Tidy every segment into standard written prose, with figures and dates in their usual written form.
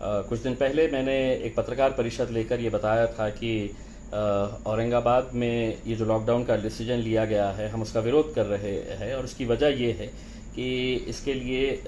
कुछ दिन पहले मैंने एक पत्रकार परिषद लेकर ये बताया था कि औरंगाबाद में ये जो लॉकडाउन का डिसीजन लिया गया है, हम उसका विरोध कर रहे हैं और उसकी वजह ये है कि इसके लिए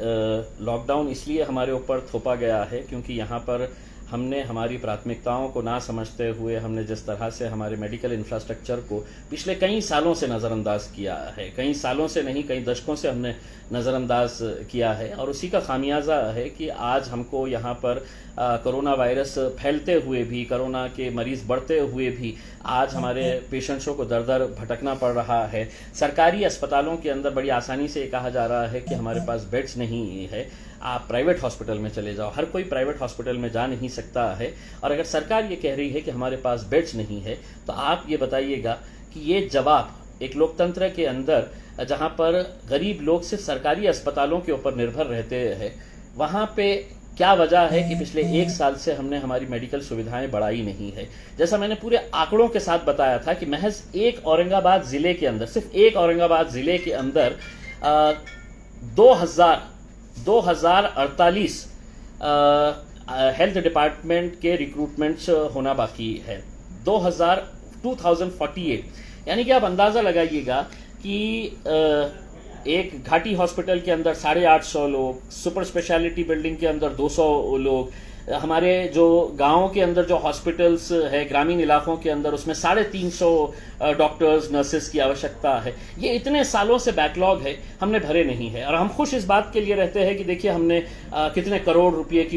लॉकडाउन इसलिए हमारे ऊपर थोपा गया है क्योंकि यहाँ पर हमने हमारी प्राथमिकताओं को ना समझते हुए हमने जिस तरह से हमारे मेडिकल इंफ्रास्ट्रक्चर को पिछले कई सालों से नज़रअंदाज किया है, कई सालों से नहीं कई दशकों से हमने नज़रअंदाज किया है और उसी का खामियाजा है कि आज हमको यहाँ पर कोरोना वायरस फैलते हुए भी, कोरोना के मरीज़ बढ़ते हुए भी आज हमारे पेशेंट्सों को दर दर भटकना पड़ रहा है। सरकारी अस्पतालों के अंदर बड़ी आसानी से ये कहा जा रहा है कि हमारे पास बेड्स नहीं है, आप प्राइवेट हॉस्पिटल में चले जाओ। हर कोई प्राइवेट हॉस्पिटल में जा नहीं सकता है और अगर सरकार ये कह रही है कि हमारे पास बेड्स नहीं है तो आप ये बताइएगा कि ये जवाब एक लोकतंत्र के अंदर जहाँ पर गरीब लोग सिर्फ सरकारी अस्पतालों के ऊपर निर्भर रहते हैं, वहाँ पे क्या वजह है कि पिछले एक साल से हमने हमारी मेडिकल सुविधाएं बढ़ाई नहीं है। जैसा मैंने पूरे आंकड़ों के साथ बताया था कि महज एक औरंगाबाद ज़िले के अंदर, सिर्फ एक औरंगाबाद ज़िले के अंदर 2048 हेल्थ डिपार्टमेंट के रिक्रूटमेंट्स होना बाकी है। 2048, यानी कि आप अंदाज़ा लगाइएगा कि एक घाटी हॉस्पिटल के अंदर 850 लोग, सुपर स्पेशलिटी बिल्डिंग के अंदर 200 लोग, हमारे जो गांवों के अंदर जो हॉस्पिटल्स है ग्रामीण इलाकों के अंदर उसमें 350 डॉक्टर्स नर्सेस की आवश्यकता है। ये इतने सालों से बैकलॉग है, हमने भरे नहीं है और हम खुश इस बात के लिए रहते हैं कि देखिए हमने कितने करोड़ रुपए की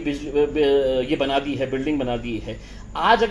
ये बना दी है, बिल्डिंग बना दी है। आज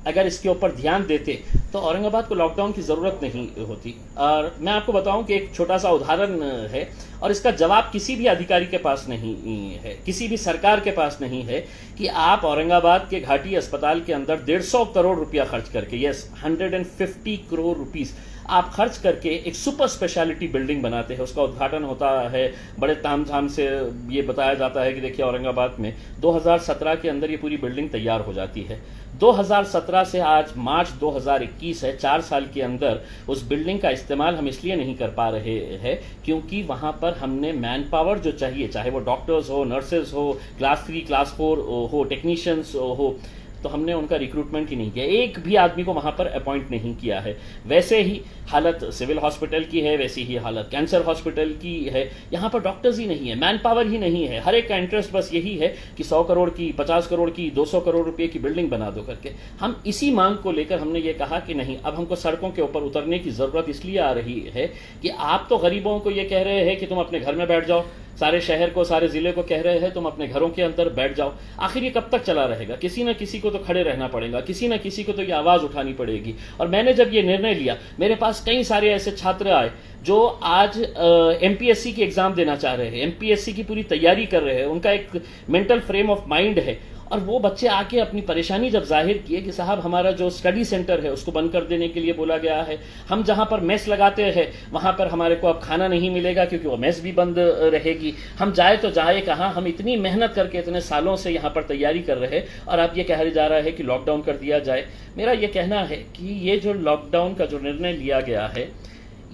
अगर इसके ऊपर ध्यान देते तो औरंगाबाद को लॉकडाउन की ज़रूरत नहीं होती। और मैं आपको बताऊं कि एक छोटा सा उदाहरण है और इसका जवाब किसी भी अधिकारी के पास नहीं है, किसी भी सरकार के पास नहीं है कि आप औरंगाबाद के घाटी अस्पताल के अंदर 150 करोड़ रुपया खर्च करके, यस 150 करोड़ रुपीस आप खर्च करके एक सुपर स्पेशलिटी बिल्डिंग बनाते हैं। उसका उद्घाटन होता है बड़े तामझाम से, ये बताया जाता है कि देखिए औरंगाबाद में 2017 के अंदर ये पूरी बिल्डिंग तैयार हो जाती है। 2017 से आज मार्च 2021 है, 4 साल के अंदर उस बिल्डिंग का इस्तेमाल हम इसलिए नहीं कर पा रहे हैं क्योंकि वहां पर हमने मैन पावर जो चाहिए, चाहे वो डॉक्टर्स हो, नर्सेज हो, क्लास 3 क्लास 4 हो, टेक्नीशियंस हो, तो हमने उनका रिक्रूटमेंट ही नहीं किया, एक भी आदमी को वहां पर अपॉइंट नहीं किया है। वैसे ही हालत सिविल हॉस्पिटल की है, वैसी ही हालत कैंसर हॉस्पिटल की है। यहाँ पर डॉक्टर्स ही नहीं है, मैन पावर ही नहीं है। हर एक का इंटरेस्ट बस यही है कि 100 करोड़ की, 50 करोड़ की, 200 करोड़ रुपए की बिल्डिंग बना दो करके। हम इसी मांग को लेकर हमने ये कहा कि नहीं, अब हमको सड़कों के ऊपर उतरने की जरूरत इसलिए आ रही है कि आप तो गरीबों को ये कह रहे हैं कि तुम अपने घर में बैठ जाओ, सारे शहर को, सारे जिले को कह रहे हैं तुम अपने घरों के अंदर बैठ जाओ। आखिर ये कब तक चला रहेगा? किसी न किसी को तो खड़े रहना पड़ेगा, किसी न किसी को तो ये आवाज उठानी पड़ेगी। और मैंने जब ये निर्णय लिया, मेरे पास कई सारे ऐसे छात्र आए जो आज एमपीएससी की एग्जाम देना चाह रहे हैं, एमपीएससी की पूरी तैयारी कर रहे हैं, उनका एक मेंटल फ्रेम ऑफ माइंड है और वो बच्चे आके अपनी परेशानी जब जाहिर किए कि साहब हमारा जो स्टडी सेंटर है उसको बंद कर देने के लिए बोला गया है, हम जहां पर मेस लगाते हैं वहां पर हमारे को अब खाना नहीं मिलेगा क्योंकि वो मेस भी बंद रहेगी, हम जाए तो जाए कहाँ? हम इतनी मेहनत करके इतने सालों से यहाँ पर तैयारी कर रहे हैं और आप ये कह जा रहा है कि लॉकडाउन कर दिया जाए। मेरा ये कहना है कि ये जो लॉकडाउन का जो निर्णय लिया गया है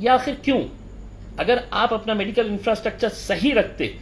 या आखिर क्यों? अगर आप अपना मेडिकल इंफ्रास्ट्रक्चर सही रखते,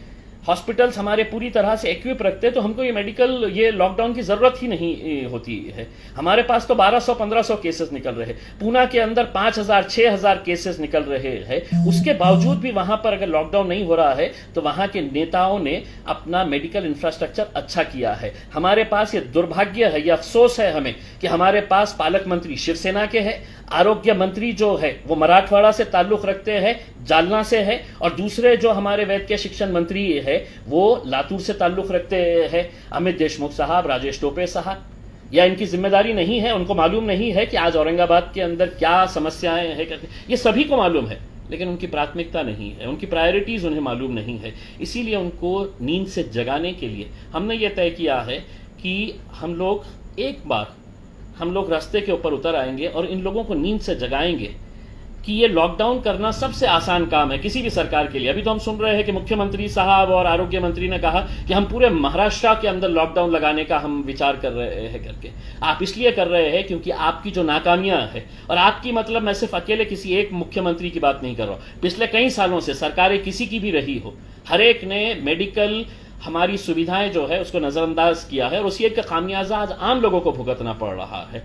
हॉस्पिटल्स हमारे पूरी तरह से इक्विप रखते तो हमको ये लॉकडाउन की जरूरत ही नहीं होती है। हमारे पास तो 1200-1500 केसेस निकल रहे हैं, पूना के अंदर 5000-6000 केसेस निकल रहे हैं। उसके बावजूद भी वहां पर अगर लॉकडाउन नहीं हो रहा है तो वहां के नेताओं ने अपना मेडिकल इंफ्रास्ट्रक्चर अच्छा किया है। हमारे पास ये दुर्भाग्य है, ये अफसोस है हमें कि हमारे पास पालक मंत्री शिवसेना के हैं, आरोग्य मंत्री जो है वो मराठवाड़ा से ताल्लुक रखते हैं, जालना से है, और दूसरे जो हमारे वैद्य शिक्षण मंत्री है वो लातूर से ताल्लुक रखते हैं, अमित देशमुख साहब, राजेश टोपे साहब। या इनकी जिम्मेदारी नहीं है, उनको मालूम नहीं है कि आज औरंगाबाद के अंदर क्या समस्याएं हैं? ये सभी को मालूम है लेकिन उनकी प्राथमिकता नहीं है, उनकी प्रायोरिटीज उन्हें मालूम नहीं है। इसीलिए उनको नींद से जगाने के लिए हमने ये तय किया है कि हम लोग रास्ते के ऊपर उतर आएंगे और इन लोगों को नींद से जगाएंगे कि ये लॉकडाउन करना सबसे आसान काम है किसी भी सरकार के लिए। अभी तो हम सुन रहे हैं कि मुख्यमंत्री साहब और आरोग्य मंत्री ने कहा कि हम पूरे महाराष्ट्र के अंदर लॉकडाउन लगाने का हम विचार कर रहे हैं करके। आप इसलिए कर रहे हैं क्योंकि आपकी जो नाकामियां है, और आपकी मतलब मैं सिर्फ अकेले किसी एक मुख्यमंत्री की बात नहीं कर रहा हूं, पिछले कई सालों से सरकारें किसी की भी रही हो, हर एक ने मेडिकल हमारी सुविधाएं जो है उसको नजरअंदाज किया है और उसी का खामियाजा आज आम लोगों को भुगतना पड़ रहा है।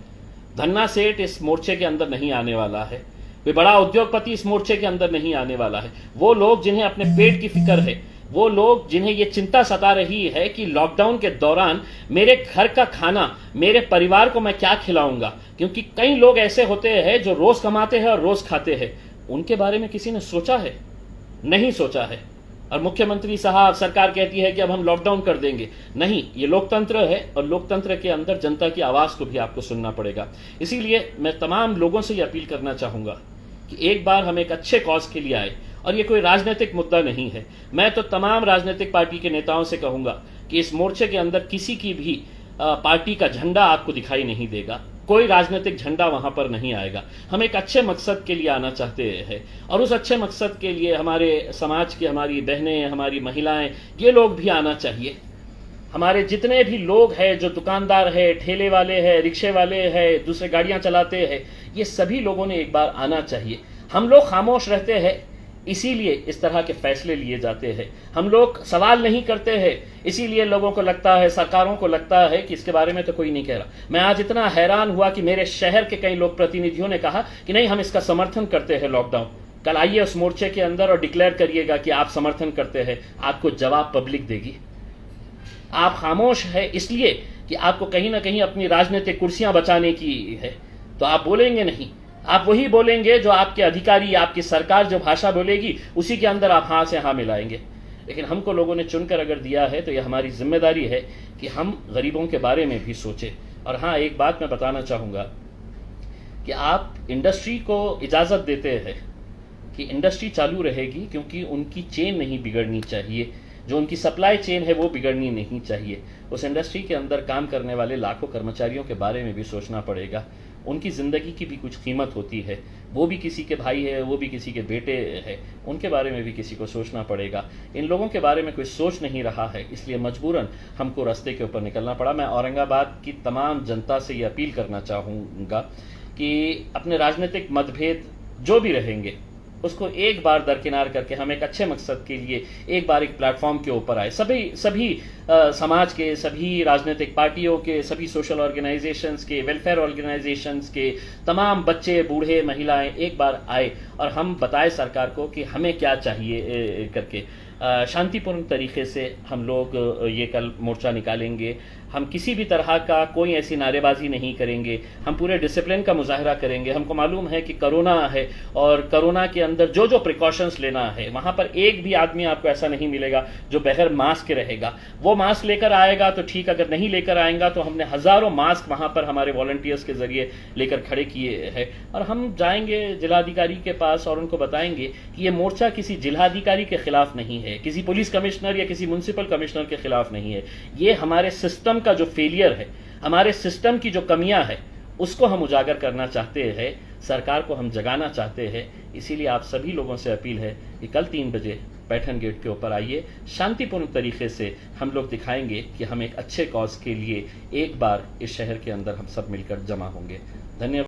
धन्ना सेठ इस मोर्चे के अंदर नहीं आने वाला है, वे बड़ा उद्योगपति इस मोर्चे के अंदर नहीं आने वाला है। वो लोग जिन्हें अपने पेट की फिक्र है, वो लोग जिन्हें ये चिंता सता रही है कि लॉकडाउन के दौरान मेरे घर का खाना मेरे परिवार को मैं क्या खिलाऊंगा, क्योंकि कई लोग ऐसे होते हैं जो रोज कमाते हैं और रोज खाते हैं, उनके बारे में किसी ने सोचा है? नहीं सोचा है। और मुख्यमंत्री साहब, सरकार कहती है कि अब हम लॉकडाउन कर देंगे। नहीं, ये लोकतंत्र है और लोकतंत्र के अंदर जनता की आवाज को भी आपको सुनना पड़ेगा। इसीलिए मैं तमाम लोगों से ये अपील करना चाहूंगा कि एक बार हम एक अच्छे कॉज के लिए आए, और ये कोई राजनीतिक मुद्दा नहीं है। मैं तो तमाम राजनीतिक पार्टी के नेताओं से कहूंगा कि इस मोर्चे के अंदर किसी की भी पार्टी का झंडा आपको दिखाई नहीं देगा, कोई राजनीतिक झंडा वहां पर नहीं आएगा। हम एक अच्छे मकसद के लिए आना चाहते हैं और उस अच्छे मकसद के लिए हमारे समाज की हमारी बहनें, हमारी महिलाएं, ये लोग भी आना चाहिए। हमारे जितने भी लोग हैं जो दुकानदार है, ठेले वाले हैं, रिक्शे वाले हैं, दूसरे गाड़ियां चलाते हैं, ये सभी लोगों ने एक बार आना चाहिए। हम लोग खामोश रहते हैं, इसीलिए इस तरह के फैसले लिए जाते हैं। हम लोग सवाल नहीं करते हैं, इसीलिए लोगों को लगता है, सरकारों को लगता है कि इसके बारे में तो कोई नहीं कह रहा। मैं आज इतना हैरान हुआ कि मेरे शहर के कई लोग प्रतिनिधियों ने कहा कि नहीं, हम इसका समर्थन करते हैं लॉकडाउन। कल आइए उस मोर्चे के अंदर और डिक्लेयर करिएगा कि आप समर्थन करते हैं, आपको जवाब पब्लिक देगी। आप खामोश है इसलिए कि आपको कहीं ना कहीं अपनी राजनीतिक कुर्सियां बचाने की है, तो आप बोलेंगे नहीं। आप वही बोलेंगे जो आपके अधिकारी, आपकी सरकार जो भाषा बोलेगी उसी के अंदर आप हाँ से हाँ मिलाएंगे। लेकिन हमको लोगों ने चुनकर अगर दिया है तो यह हमारी जिम्मेदारी है कि हम गरीबों के बारे में भी सोचें। और हाँ, एक बात मैं बताना चाहूंगा कि आप इंडस्ट्री को इजाजत देते हैं कि इंडस्ट्री चालू रहेगी, क्योंकि उनकी चेन नहीं बिगड़नी चाहिए, जो उनकी सप्लाई चेन है वो बिगड़नी नहीं चाहिए। उस इंडस्ट्री के अंदर काम करने वाले लाखों कर्मचारियों के बारे में भी सोचना पड़ेगा। उनकी जिंदगी की भी कुछ कीमत होती है, वो भी किसी के भाई है, वो भी किसी के बेटे हैं, उनके बारे में भी किसी को सोचना पड़ेगा। इन लोगों के बारे में कोई सोच नहीं रहा है, इसलिए मजबूरन हमको रास्ते के ऊपर निकलना पड़ा। मैं औरंगाबाद की तमाम जनता से ये अपील करना चाहूँगा कि अपने राजनीतिक मतभेद जो भी रहेंगे उसको एक बार दरकिनार करके हम एक अच्छे मकसद के लिए एक बार एक प्लेटफॉर्म के ऊपर आए। सभी समाज के, सभी राजनीतिक पार्टियों के, सभी सोशल ऑर्गेनाइजेशंस के, वेलफेयर ऑर्गेनाइजेशंस के तमाम बच्चे, बूढ़े, महिलाएं एक बार आए और हम बताए सरकार को कि हमें क्या चाहिए करके। शांतिपूर्ण तरीके से हम लोग ये कल मोर्चा निकालेंगे। हम किसी भी तरह का कोई ऐसी नारेबाजी नहीं करेंगे, हम पूरे डिसिप्लिन का मुजाहरा करेंगे। हमको मालूम है कि कोरोना है और कोरोना के अंदर जो जो प्रिकॉशंस लेना है, वहां पर एक भी आदमी आपको ऐसा नहीं मिलेगा जो बगैर मास्क के रहेगा। वो मास्क लेकर आएगा तो ठीक, अगर नहीं लेकर आएगा तो हमने हजारों मास्क वहां पर हमारे वॉलंटियर्स के जरिए लेकर खड़े किए हैं। और हम जाएंगे जिलाधिकारी के पास और उनको बताएंगे कि ये मोर्चा किसी जिलाधिकारी के खिलाफ नहीं है, किसी पुलिस कमिश्नर या किसी म्युनिसिपल कमिश्नर के खिलाफ नहीं है। ये हमारे सिस्टम का जो फेलियर है, हमारे सिस्टम की जो कमियां है, उसको हम उजागर करना चाहते हैं, सरकार को हम जगाना चाहते हैं। इसीलिए आप सभी लोगों से अपील है कि कल 3 बजे पैठन गेट के ऊपर आइए। शांतिपूर्ण तरीके से हम लोग दिखाएंगे कि हम एक अच्छे कॉज के लिए एक बार इस शहर के अंदर हम सब मिलकर जमा होंगे। धन्यवाद।